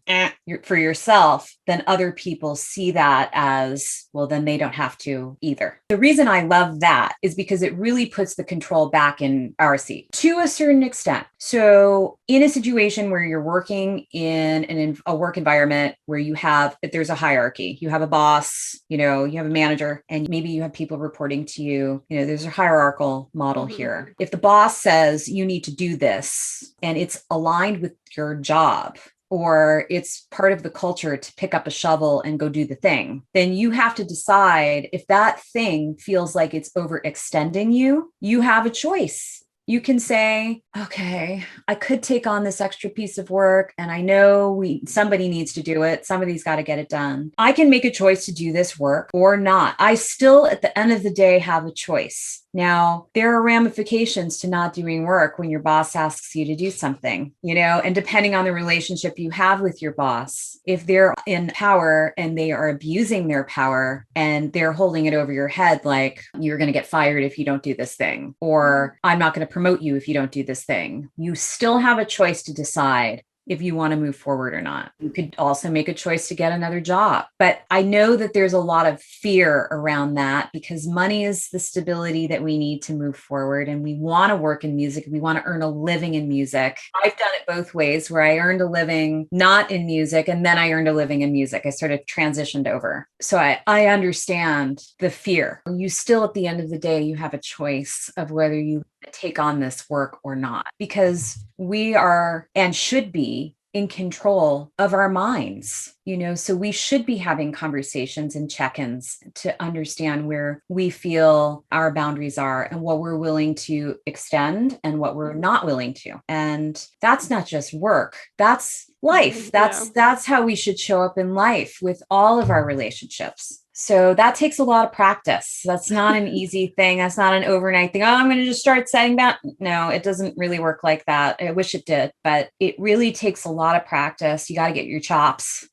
[SPEAKER 3] for yourself, then other people see that as, well, then they don't have to either. The reason I love that is because it really puts the control back in our seat to a certain extent. So in a situation where you're working in a work environment where there's a hierarchy, you have a boss, you have a manager, and maybe you have people reporting to you, there's a hierarchical model here. If the boss says you need to do this and it's aligned with your job, or it's part of the culture to pick up a shovel and go do the thing, then you have to decide if that thing feels like it's overextending you. You have a choice. You can say, okay, I could take on this extra piece of work and I know somebody needs to do it. Somebody's got to get it done. I can make a choice to do this work or not. I still, at the end of the day, have a choice. Now, there are ramifications to not doing work when your boss asks you to do something, and depending on the relationship you have with your boss, if they're in power and they are abusing their power and they're holding it over your head, like you're going to get fired if you don't do this thing, or I'm not going to promote you if you don't do this thing, you still have a choice to decide if you want to move forward or not. You could also make a choice to get another job. But I know that there's a lot of fear around that because money is the stability that we need to move forward. And we want to work in music. We want to earn a living in music. I've done it both ways where I earned a living not in music and then I earned a living in music. I sort of transitioned over. So I understand the fear. You still, at the end of the day, you have a choice of whether you take on this work or not, because we are and should be in control of our minds, so we should be having conversations and check-ins to understand where we feel our boundaries are and what we're willing to extend and what we're not willing to. And that's not just work, that's life. That's how we should show up in life with all of our relationships. So that takes a lot of practice. That's not an easy thing. That's not an overnight thing. Oh, I'm going to just start setting that. No, it doesn't really work like that. I wish it did, but it really takes a lot of practice. You got to get your chops.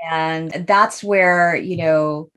[SPEAKER 3] And that's where,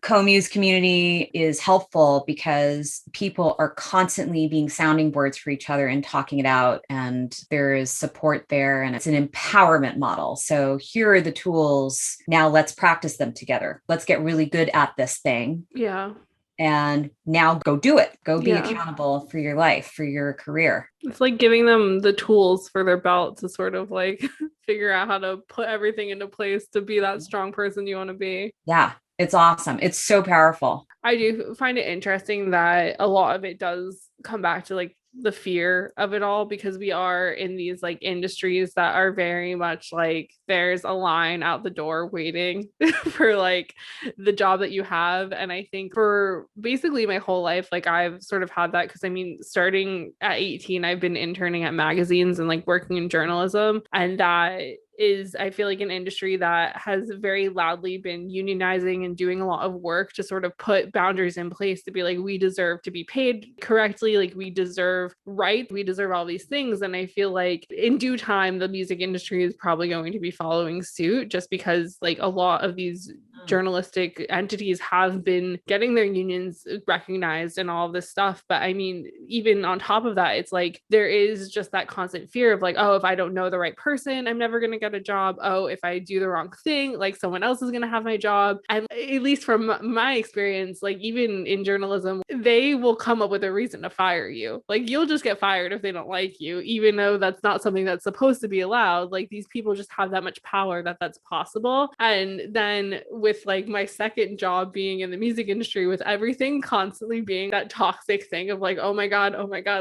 [SPEAKER 3] Co-Muse community is helpful because people are constantly being sounding boards for each other and talking it out. And there is support there and it's an empowerment model. So here are the tools. Now let's practice them together. Let's get really good at this thing.
[SPEAKER 1] Yeah.
[SPEAKER 3] And now go do it. Go be accountable for your life, for your career.
[SPEAKER 1] It's like giving them the tools for their belt to sort of like figure out how to put everything into place to be that strong person you want to be.
[SPEAKER 3] Yeah, it's awesome. It's so powerful.
[SPEAKER 1] I do find it interesting that a lot of it does come back to like the fear of it all, because we are in these like industries that are very much like there's a line out the door waiting for like the job that you have. And I think for basically my whole life, like I've sort of had that, because I mean, starting at 18, I've been interning at magazines and like working in journalism. And that is, I feel like, an industry that has very loudly been unionizing and doing a lot of work to sort of put boundaries in place to be like, we deserve to be paid correctly, like we deserve rights, we deserve all these things. And I feel like in due time, the music industry is probably going to be following suit, just because like a lot of these journalistic entities have been getting their unions recognized and all of this stuff. But I mean, even on top of that, it's like there is just that constant fear of like, oh, if I don't know the right person, I'm never going to get a job. Oh, if I do the wrong thing, like someone else is going to have my job. And at least from my experience, like even in journalism, they will come up with a reason to fire you. Like you'll just get fired if they don't like you, even though that's not something that's supposed to be allowed. Like these people just have that much power that that's possible. And then with like my second job being in the music industry, with everything constantly being that toxic thing of like, oh my God,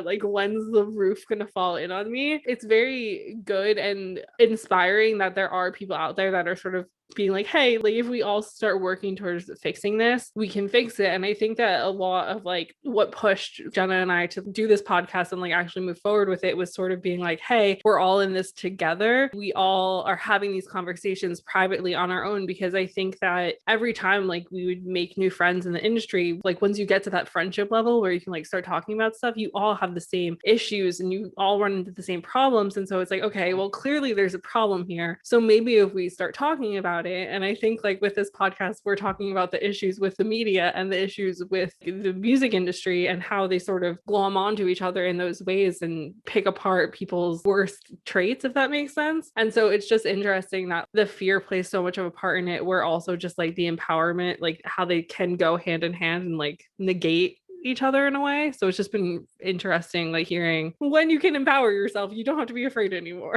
[SPEAKER 1] like when's the roof gonna fall in on me? It's very good and inspiring that there are people out there that are sort of being like, hey, like if we all start working towards fixing this, we can fix it. And I think that a lot of like what pushed Jenna and I to do this podcast and like actually move forward with it was sort of being like, hey, we're all in this together. We all are having these conversations privately on our own, because I think that every time like we would make new friends in the industry, like once you get to that friendship level where you can like start talking about stuff, you all have the same issues and you all run into the same problems. And so it's like, okay, well, clearly there's a problem here. So maybe if we start talking about it, and I think like with this podcast, we're talking about the issues with the media and the issues with the music industry and how they sort of glom onto each other in those ways and pick apart people's worst traits, if that makes sense. And so it's just interesting that the fear plays so much of a part in it, where also just like the empowerment, like how they can go hand in hand and like negate each other in a way. So it's just been interesting, like hearing when you can empower yourself, you don't have to be afraid anymore.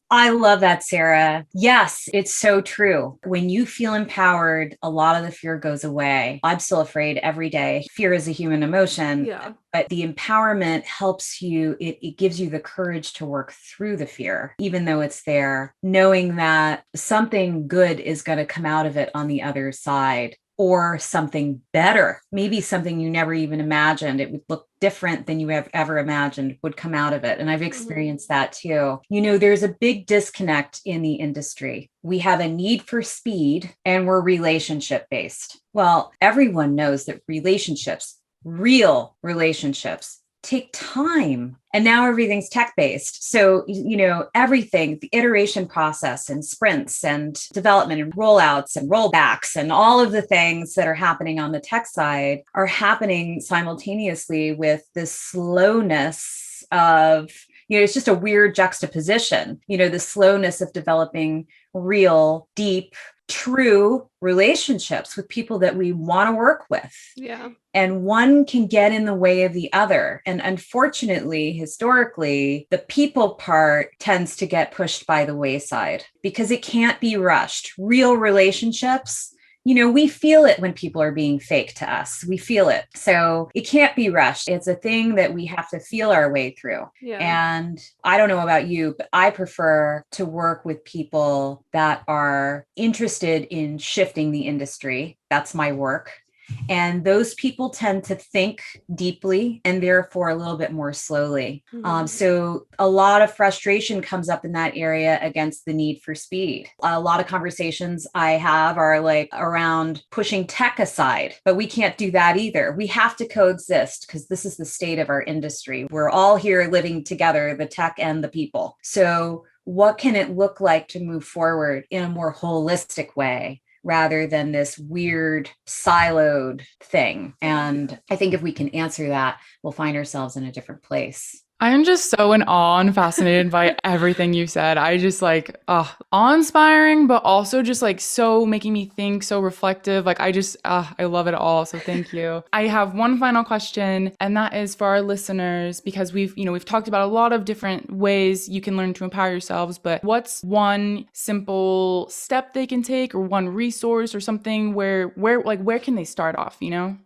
[SPEAKER 3] I love that, Sarah. Yes, it's so true. When you feel empowered, a lot of the fear goes away. I'm still afraid every day. Fear is a human emotion.
[SPEAKER 1] Yeah.
[SPEAKER 3] But the empowerment helps you, it gives you the courage to work through the fear, even though it's there, knowing that something good is going to come out of it on the other side. Or something better, maybe something you never even imagined. It would look different than you have ever imagined would come out of it. And I've experienced that too. You know, there's a big disconnect in the industry. We have a need for speed and we're relationship based. Well, everyone knows that relationships, real relationships, take time. And now everything's tech-based. So, you know, everything, the iteration process and sprints and development and rollouts and rollbacks and all of the things that are happening on the tech side are happening simultaneously with this slowness of, you know, it's just a weird juxtaposition, you know, the slowness of developing real, deep, true relationships with people that we want to work with.
[SPEAKER 1] Yeah.
[SPEAKER 3] And one can get in the way of the other. And unfortunately, historically, the people part tends to get pushed by the wayside because it can't be rushed. Real relationships, you know, we feel it when people are being fake to us. We feel it. So it can't be rushed. It's a thing that we have to feel our way through.
[SPEAKER 1] Yeah.
[SPEAKER 3] And I don't know about you, but I prefer to work with people that are interested in shifting the industry. That's my work. And those people tend to think deeply and therefore a little bit more slowly. So a lot of frustration comes up in that area against the need for speed. A lot of conversations I have are like around pushing tech aside, but we can't do that either. We have to coexist because this is the state of our industry. We're all here living together, the tech and the people. So what can it look like to move forward in a more holistic way, rather than this weird siloed thing? And I think if we can answer that, we'll find ourselves in a different place.
[SPEAKER 2] I'm just so in awe and fascinated by everything you said. I just like, awe-inspiring, but also just like so making me think, so reflective. Like I love it all. So thank you. I have one final question, and that is for our listeners, because we've talked about a lot of different ways you can learn to empower yourselves, but what's one simple step they can take, or one resource or something where can they start off,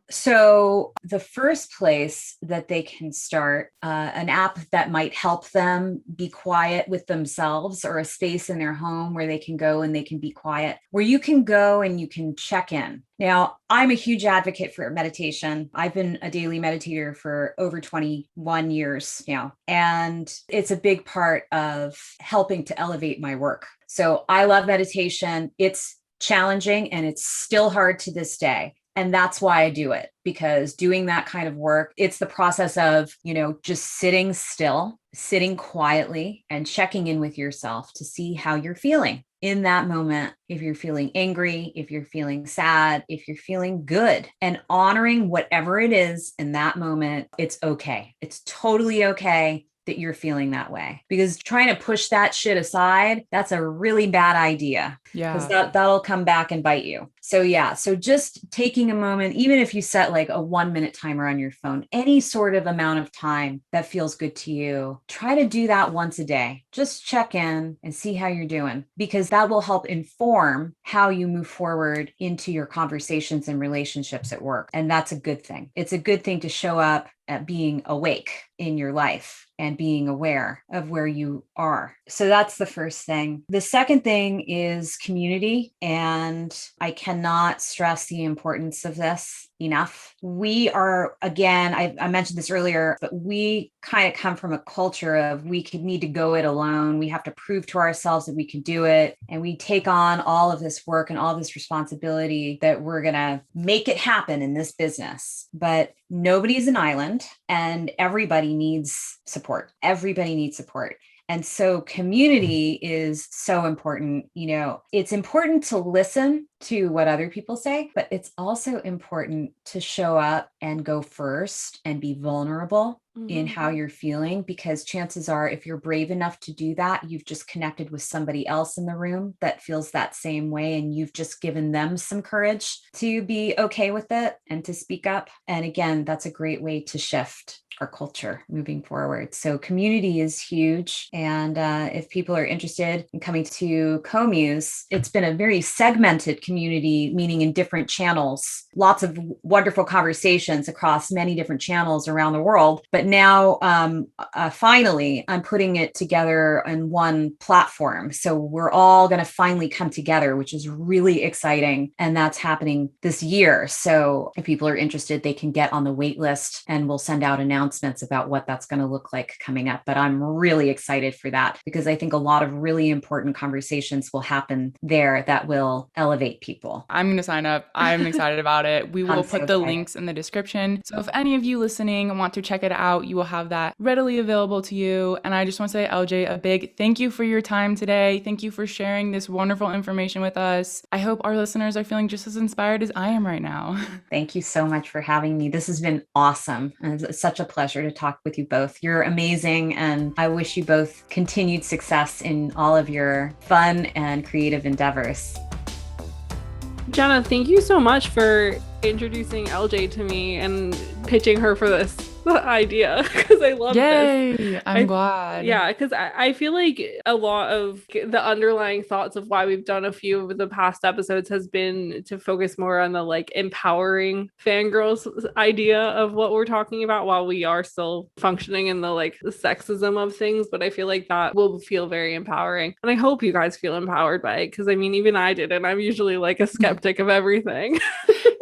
[SPEAKER 3] So the first place that they can start, an app that might help them be quiet with themselves, or a space in their home where they can go and they can be quiet, where you can go and you can check in. Now, I'm a huge advocate for meditation. I've been a daily meditator for over 21 years now, and it's a big part of helping to elevate my work. So I love meditation. It's challenging and it's still hard to this day. And that's why I do it, because doing that kind of work, it's the process of, just sitting still, sitting quietly and checking in with yourself to see how you're feeling in that moment. If you're feeling angry, if you're feeling sad, if you're feeling good, and honoring whatever it is in that moment, it's okay. It's totally okay that you're feeling that way, because trying to push that shit aside, that's a really bad idea.
[SPEAKER 2] Yeah.
[SPEAKER 3] Because that'll come back and bite you. So just taking a moment, even if you set like a 1-minute timer on your phone, any sort of amount of time that feels good to you, try to do that once a day. Just check in and see how you're doing, because that will help inform how you move forward into your conversations and relationships at work. And that's a good thing. It's a good thing to show up at being awake in your life and being aware of where you are. So that's the first thing. The second thing is community. And I cannot stress the importance of this enough. We are, again, I mentioned this earlier, but we kind of come from a culture of we could need to go it alone. We have to prove to ourselves that we can do it. And we take on all of this work and all this responsibility that we're going to make it happen in this business. But nobody's an island, and everybody needs support. Everybody needs support. And so community is so important. It's important to listen to what other people say, but it's also important to show up and go first and be vulnerable in how you're feeling, because chances are, if you're brave enough to do that, you've just connected with somebody else in the room that feels that same way, and you've just given them some courage to be okay with it and to speak up. And again, that's a great way to shift our culture moving forward. So community is huge. And if people are interested in coming to Comuse, it's been a very segmented community, meaning in different channels, lots of wonderful conversations across many different channels around the world. But now, finally, I'm putting it together in one platform. So we're all going to finally come together, which is really exciting. And that's happening this year. So if people are interested, they can get on the wait list, and we'll send out announcements about what that's going to look like coming up. But I'm really excited for that, because I think a lot of really important conversations will happen there that will elevate people.
[SPEAKER 2] I'm going to sign up. I'm excited about it. We will put the links in the description. So if any of you listening want to check it out, you will have that readily available to you. And I just want to say, LJ, a big thank you for your time today. Thank you for sharing this wonderful information with us. I hope our listeners are feeling just as inspired as I am right now.
[SPEAKER 3] Thank you so much for having me. This has been awesome. And it's such a pleasure to talk with you both. You're amazing. And I wish you both continued success in all of your fun and creative endeavors.
[SPEAKER 1] Jenna, thank you so much for introducing LJ to me and pitching her for this idea, because I love this.
[SPEAKER 2] Yay! I'm glad.
[SPEAKER 1] Yeah, because I feel like a lot of the underlying thoughts of why we've done a few of the past episodes has been to focus more on the like empowering fangirls idea of what we're talking about, while we are still functioning in the like the sexism of things. But I feel like that will feel very empowering, and I hope you guys feel empowered by it, because I mean, even I did, and I'm usually like a skeptic of everything.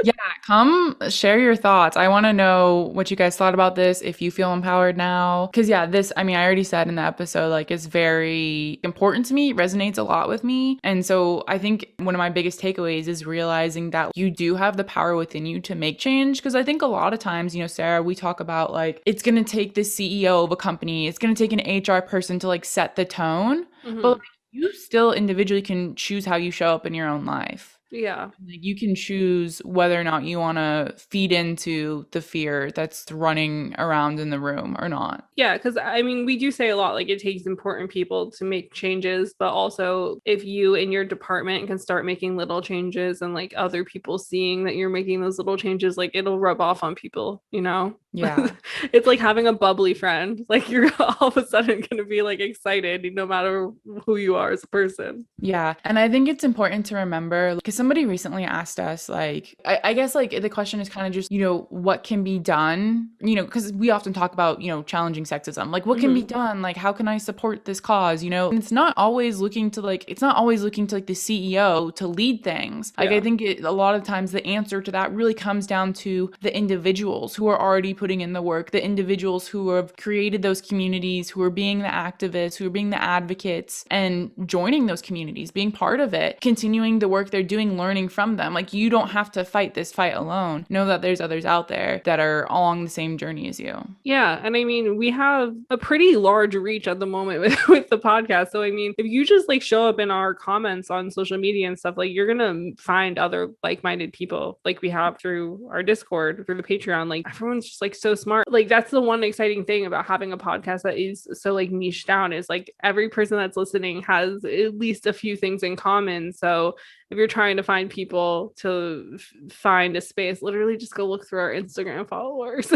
[SPEAKER 2] Yeah, come share your thoughts. I want to know what you guys thought about this, if you feel empowered now. Because yeah, this, I mean, I already said in the episode, like, it's very important to me. It resonates a lot with me. And so I think one of my biggest takeaways is realizing that you do have the power within you to make change. Because I think a lot of times, Sarah, we talk about like, it's going to take the CEO of a company, it's going to take an HR person to like set the tone. But like, you still individually can choose how you show up in your own life.
[SPEAKER 1] Yeah.
[SPEAKER 2] Like you can choose whether or not you want to feed into the fear that's running around in the room or not.
[SPEAKER 1] Yeah, because I mean, we do say a lot like it takes important people to make changes, but also if you in your department can start making little changes and like other people seeing that you're making those little changes, like it'll rub off on people, you know?
[SPEAKER 2] Yeah.
[SPEAKER 1] It's like having a bubbly friend. Like you're all of a sudden going to be like excited no matter who you are as a person.
[SPEAKER 2] Yeah. And I think it's important to remember because somebody recently asked us, like, I guess like the question is kind of just, what can be done, because we often talk about, challenging sexism, like what can be done? Like, how can I support this cause? And it's not always looking to like the CEO to lead things. Like, I think a lot of times the answer to that really comes down to the individuals who are already putting in the work, the individuals who have created those communities, who are being the activists, who are being the advocates and joining those communities, being part of it, continuing the work they're doing, learning from them. Like, you don't have to fight this fight alone. Know that there's others out there that are along the same journey as you.
[SPEAKER 1] Yeah. And I mean, we have a pretty large reach at the moment with the podcast. So, I mean, if you just like show up in our comments on social media and stuff, like you're going to find other like-minded people like we have through our Discord, through the Patreon. Like everyone's just like so smart. Like that's the one exciting thing about having a podcast that is so like niche down is like every person that's listening has at least a few things in common. So if you're trying to find people to find a space, literally just go look through our Instagram followers.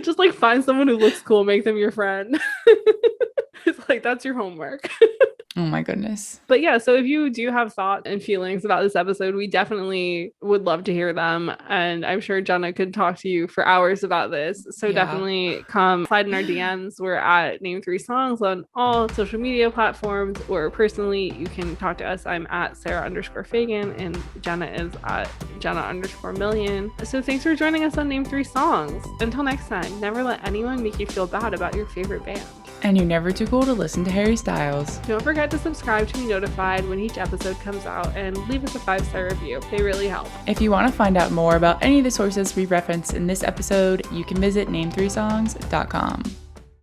[SPEAKER 1] Just like find someone who looks cool, make them your friend. It's like that's your homework.
[SPEAKER 2] Oh my goodness.
[SPEAKER 1] But yeah, so if you do have thoughts and feelings about this episode, we definitely would love to hear them. And I'm sure Jenna could talk to you for hours about this. So definitely come slide in our DMs. We're at Name 3 Songs on all social media platforms, or personally, you can talk to us. I'm at Sarah_Fagan and Jenna is at Jenna_Million. So thanks for joining us on Name 3 Songs. Until next time, never let anyone make you feel bad about your favorite band.
[SPEAKER 2] And you're never too cool to listen to Harry Styles.
[SPEAKER 1] Don't forget to subscribe to be notified when each episode comes out and leave us a 5-star review. They really help.
[SPEAKER 2] If you want to find out more about any of the sources we referenced in this episode, you can visit name3songs.com.